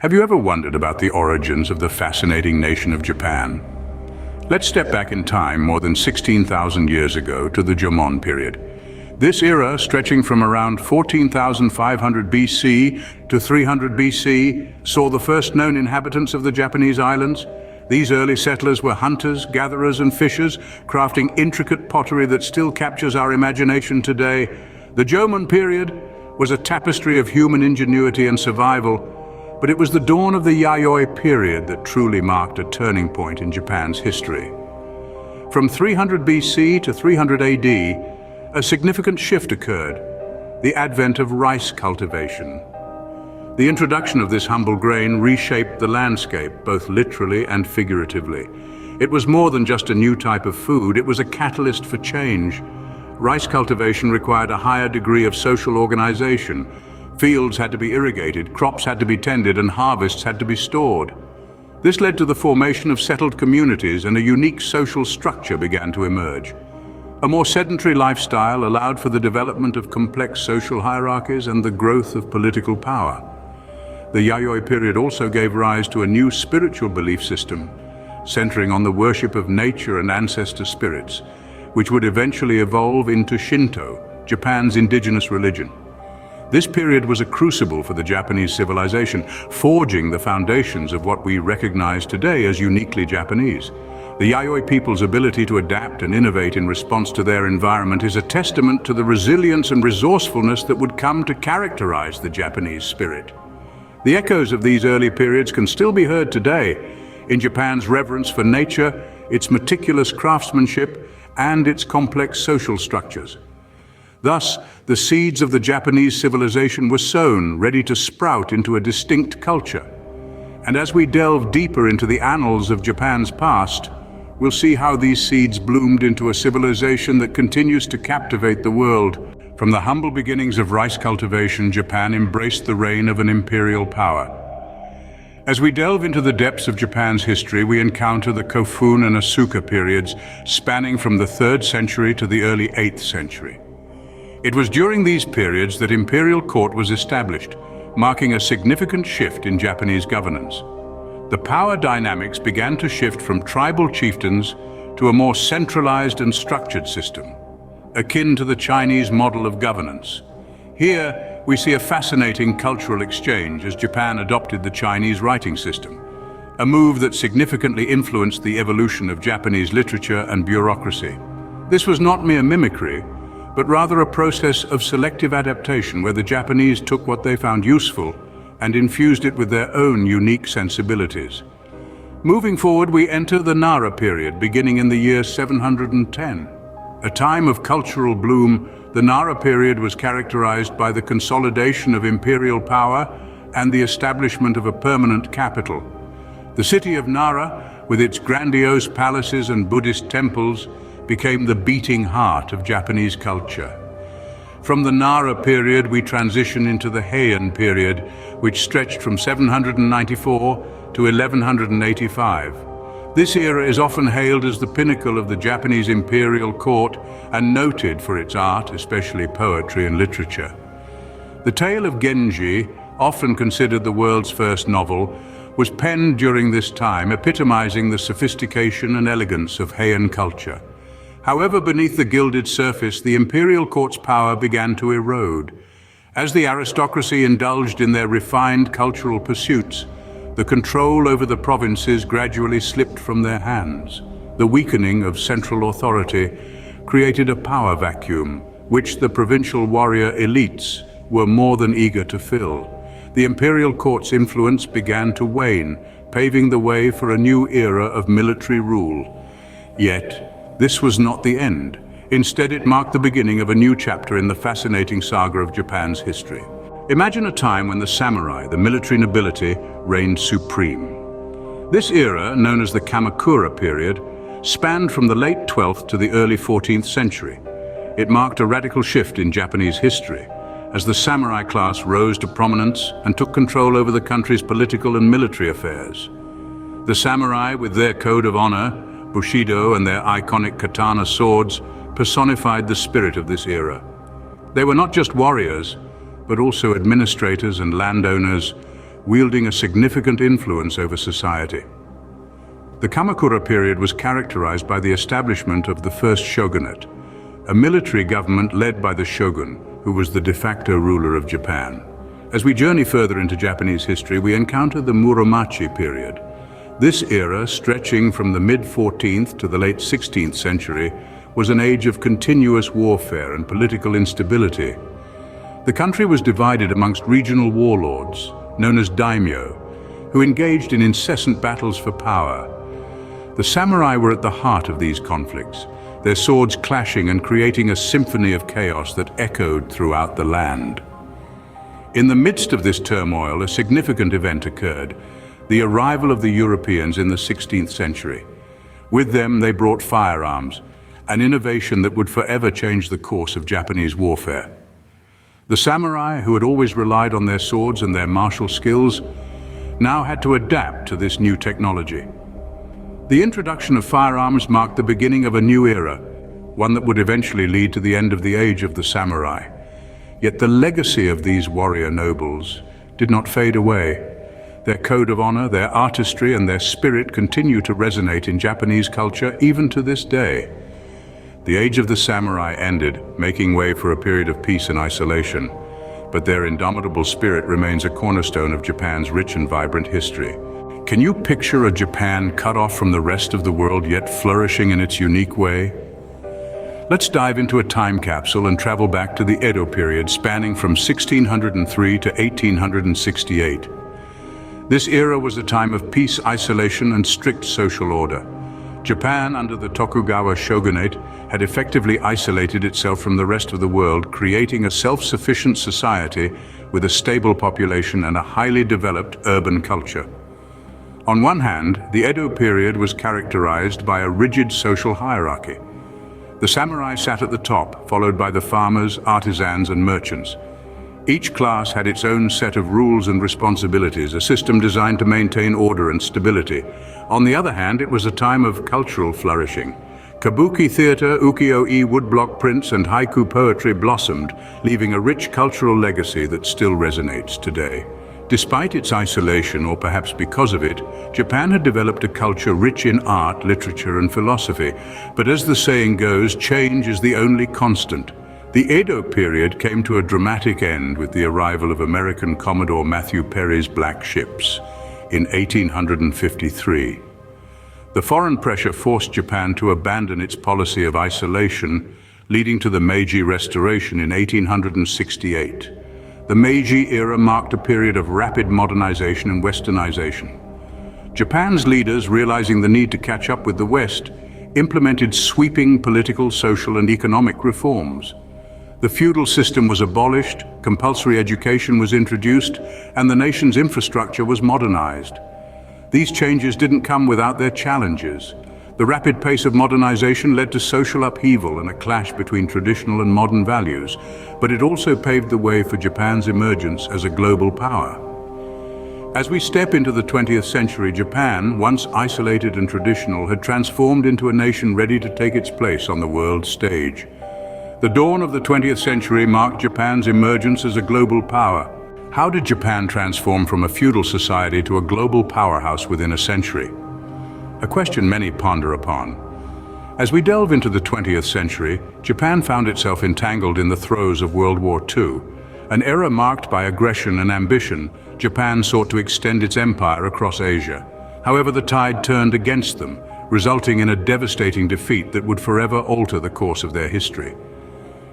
Have you ever wondered about the origins of the fascinating nation of Japan? Let's step back in time more than 16,000 years ago to the Jomon period. This era, stretching from around 14,500 BC to 300 BC, saw the first known inhabitants of the Japanese islands. These early settlers were hunters, gatherers, and fishers, crafting intricate pottery that still captures our imagination today. The Jomon period was a tapestry of human ingenuity and survival, but it was the dawn of the Yayoi period that truly marked a turning point in Japan's history. From 300 BC to 300 AD, a significant shift occurred, the advent of rice cultivation. The introduction of this humble grain reshaped the landscape, both literally and figuratively. It was more than just a new type of food, it was a catalyst for change. Rice cultivation required a higher degree of social organization. Fields had to be irrigated, crops had to be tended, and harvests had to be stored. This led to the formation of settled communities, and a unique social structure began to emerge. A more sedentary lifestyle allowed for the development of complex social hierarchies and the growth of political power. The Yayoi period also gave rise to a new spiritual belief system, centering on the worship of nature and ancestor spirits, which would eventually evolve into Shinto, Japan's indigenous religion. This period was a crucible for the Japanese civilization, forging the foundations of what we recognize today as uniquely Japanese. The Yayoi people's ability to adapt and innovate in response to their environment is a testament to the resilience and resourcefulness that would come to characterize the Japanese spirit. The echoes of these early periods can still be heard today in Japan's reverence for nature, its meticulous craftsmanship, and its complex social structures. Thus, the seeds of the Japanese civilization were sown, ready to sprout into a distinct culture. And as we delve deeper into the annals of Japan's past, we'll see how these seeds bloomed into a civilization that continues to captivate the world. From the humble beginnings of rice cultivation, Japan embraced the reign of an imperial power. As we delve into the depths of Japan's history, we encounter the Kofun and Asuka periods, spanning from the 3rd century to the early 8th century. It was during these periods that imperial court was established, marking a significant shift in Japanese governance. The power dynamics began to shift from tribal chieftains to a more centralized and structured system, akin to the Chinese model of governance. Here, we see a fascinating cultural exchange as Japan adopted the Chinese writing system, a move that significantly influenced the evolution of Japanese literature and bureaucracy. This was not mere mimicry, but rather a process of selective adaptation where the Japanese took what they found useful and infused it with their own unique sensibilities. Moving forward, we enter the Nara period, beginning in the year 710. A time of cultural bloom, the Nara period was characterized by the consolidation of imperial power and the establishment of a permanent capital. The city of Nara, with its grandiose palaces and Buddhist temples, became the beating heart of Japanese culture. From the Nara period, we transition into the Heian period, which stretched from 794 to 1185. This era is often hailed as the pinnacle of the Japanese imperial court and noted for its art, especially poetry and literature. The tale of Genji, often considered the world's first novel, was penned during this time, epitomizing the sophistication and elegance of Heian culture. However, beneath the gilded surface, the imperial court's power began to erode. As the aristocracy indulged in their refined cultural pursuits, the control over the provinces gradually slipped from their hands. The weakening of central authority created a power vacuum, which the provincial warrior elites were more than eager to fill. The imperial court's influence began to wane, paving the way for a new era of military rule. Yet, this was not the end. Instead, it marked the beginning of a new chapter in the fascinating saga of Japan's history. Imagine a time when the samurai, the military nobility, reigned supreme. This era, known as the Kamakura period, spanned from the late 12th to the early 14th century. It marked a radical shift in Japanese history, as the samurai class rose to prominence and took control over the country's political and military affairs. The samurai, with their code of honor, Bushido, and their iconic katana swords, personified the spirit of this era. They were not just warriors, but also administrators and landowners, wielding a significant influence over society. The Kamakura period was characterized by the establishment of the first shogunate, a military government led by the shogun, who was the de facto ruler of Japan. As we journey further into Japanese history, we encounter the Muromachi period. This era, stretching from the mid-14th to the late 16th century, was an age of continuous warfare and political instability. The country was divided amongst regional warlords, known as daimyo, who engaged in incessant battles for power. The samurai were at the heart of these conflicts, their swords clashing and creating a symphony of chaos that echoed throughout the land. In the midst of this turmoil, a significant event occurred: the arrival of the Europeans in the 16th century. With them, they brought firearms, an innovation that would forever change the course of Japanese warfare. The samurai, who had always relied on their swords and their martial skills, now had to adapt to this new technology. The introduction of firearms marked the beginning of a new era, one that would eventually lead to the end of the age of the samurai. Yet the legacy of these warrior nobles did not fade away. Their code of honor, their artistry, and their spirit continue to resonate in Japanese culture even to this day. The age of the samurai ended, making way for a period of peace and isolation, but their indomitable spirit remains a cornerstone of Japan's rich and vibrant history. Can you picture a Japan cut off from the rest of the world yet flourishing in its unique way? Let's dive into a time capsule and travel back to the Edo period, spanning from 1603 to 1868. This era was a time of peace, isolation, and strict social order. Japan, under the Tokugawa shogunate, had effectively isolated itself from the rest of the world, creating a self-sufficient society with a stable population and a highly developed urban culture. On one hand, the Edo period was characterized by a rigid social hierarchy. The samurai sat at the top, followed by the farmers, artisans, and merchants. Each class had its own set of rules and responsibilities, a system designed to maintain order and stability. On the other hand, it was a time of cultural flourishing. Kabuki theater, ukiyo-e woodblock prints, and haiku poetry blossomed, leaving a rich cultural legacy that still resonates today. Despite its isolation, or perhaps because of it, Japan had developed a culture rich in art, literature, and philosophy. But as the saying goes, change is the only constant. The Edo period came to a dramatic end with the arrival of American Commodore Matthew Perry's black ships in 1853. The foreign pressure forced Japan to abandon its policy of isolation, leading to the Meiji Restoration in 1868. The Meiji era marked a period of rapid modernization and westernization. Japan's leaders, realizing the need to catch up with the West, implemented sweeping political, social, and economic reforms. The feudal system was abolished, compulsory education was introduced, and the nation's infrastructure was modernized. These changes didn't come without their challenges. The rapid pace of modernization led to social upheaval and a clash between traditional and modern values, but it also paved the way for Japan's emergence as a global power. As we step into the 20th century, Japan, once isolated and traditional, had transformed into a nation ready to take its place on the world stage. The dawn of the 20th century marked Japan's emergence as a global power. How did Japan transform from a feudal society to a global powerhouse within a century? A question many ponder upon. As we delve into the 20th century, Japan found itself entangled in the throes of World War II. An era marked by aggression and ambition, Japan sought to extend its empire across Asia. However, the tide turned against them, resulting in a devastating defeat that would forever alter the course of their history.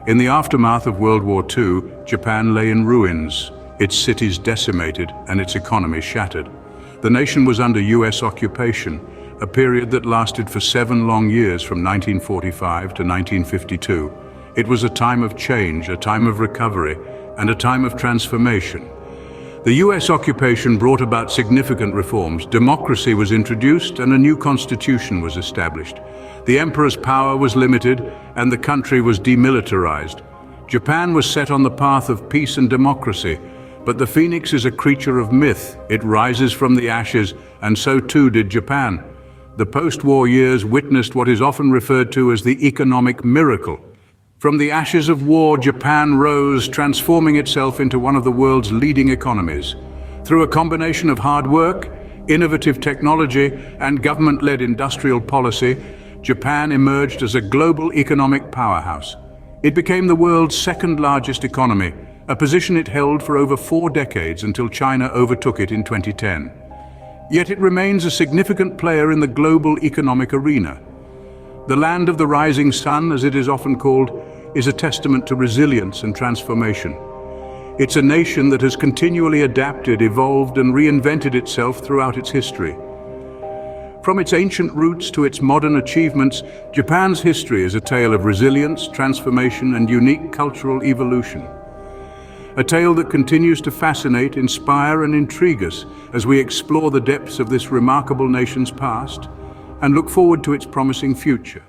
In the aftermath of World War II, Japan lay in ruins, its cities decimated and its economy shattered. The nation was under US occupation, a period that lasted for 7 long years from 1945 to 1952. It was a time of change, a time of recovery, and a time of transformation. The US occupation brought about significant reforms. Democracy was introduced and a new constitution was established. The emperor's power was limited and the country was demilitarized. Japan was set on the path of peace and democracy, but the phoenix is a creature of myth. It rises from the ashes, and so too did Japan. The post-war years witnessed what is often referred to as the economic miracle. From the ashes of war, Japan rose, transforming itself into one of the world's leading economies. Through a combination of hard work, innovative technology, and government-led industrial policy, Japan emerged as a global economic powerhouse. It became the world's second-largest economy, a position it held for over 4 decades until China overtook it in 2010. Yet it remains a significant player in the global economic arena. The land of the rising sun, as it is often called, is a testament to resilience and transformation. It's a nation that has continually adapted, evolved, and reinvented itself throughout its history. From its ancient roots to its modern achievements, Japan's history is a tale of resilience, transformation, and unique cultural evolution. A tale that continues to fascinate, inspire, and intrigue us as we explore the depths of this remarkable nation's past and look forward to its promising future.